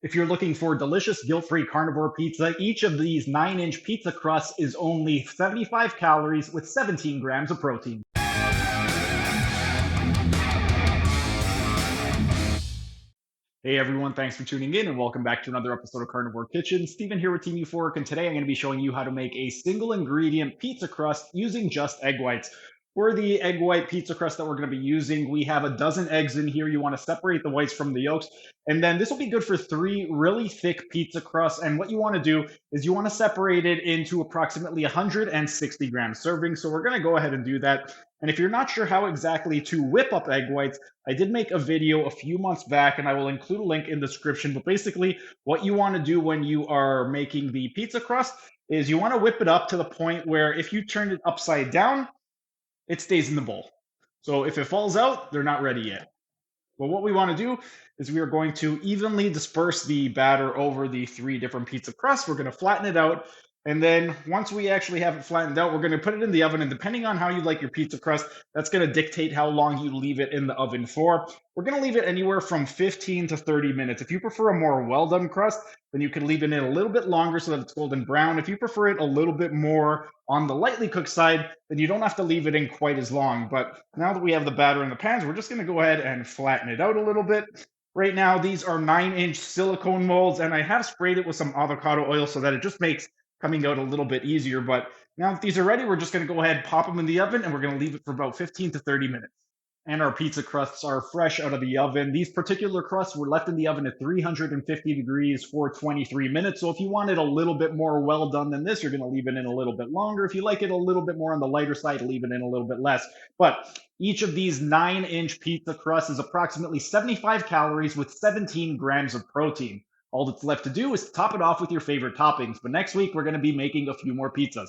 If you're looking for delicious, guilt-free carnivore pizza, each of these 9-inch pizza crusts is only 75 calories with 17 grams of protein. Hey everyone, thanks for tuning in and welcome back to another episode of Carnivore Kitchen. Steven here with Team Euphoric, and today I'm going to be showing you how to make a single ingredient pizza crust using just egg whites. For the egg white pizza crust that we're going to be using, we have a dozen eggs in here. You want to separate the whites from the yolks, and then this will be good for 3 really thick pizza crusts. And what you want to do is you want to separate it into approximately 160 gram servings. So we're going to go ahead and do that. And if you're not sure how exactly to whip up egg whites, I did make a video a few months back, and I will include a link in the description. But basically, what you want to do when you are making the pizza crust is you want to whip it up to the point where if you turn it upside down, it stays in the bowl. So if it falls out, they're not ready yet. But what we want to do is we are going to evenly disperse the batter over the 3 different pizza crusts. We're going to flatten it out. And then once we actually have it flattened out, we're going to put it in the oven. And depending on how you like your pizza crust, that's going to dictate how long you leave it in the oven for. We're going to leave it anywhere from 15 to 30 minutes. If you prefer a more well-done crust, then you can leave it in a little bit longer so that it's golden brown. If you prefer it a little bit more on the lightly cooked side, then you don't have to leave it in quite as long. But now that we have the batter in the pans, we're just going to go ahead and flatten it out a little bit. Right now, these are 9-inch silicone molds, and I have sprayed it with some avocado oil so that it just makes coming out a little bit easier. But now that these are ready, we're just going to go ahead, pop them in the oven, and we're going to leave it for about 15 to 30 minutes. And our pizza crusts are fresh out of the oven. These particular crusts were left in the oven at 350 degrees for 23 minutes. So if you want it a little bit more well done than this, you're going to leave it in a little bit longer. If you like it a little bit more on the lighter side, leave it in a little bit less. But each of these 9-inch pizza crusts is approximately 75 calories with 17 grams of protein. All that's left to do is top it off with your favorite toppings. But next week, we're going to be making a few more pizzas.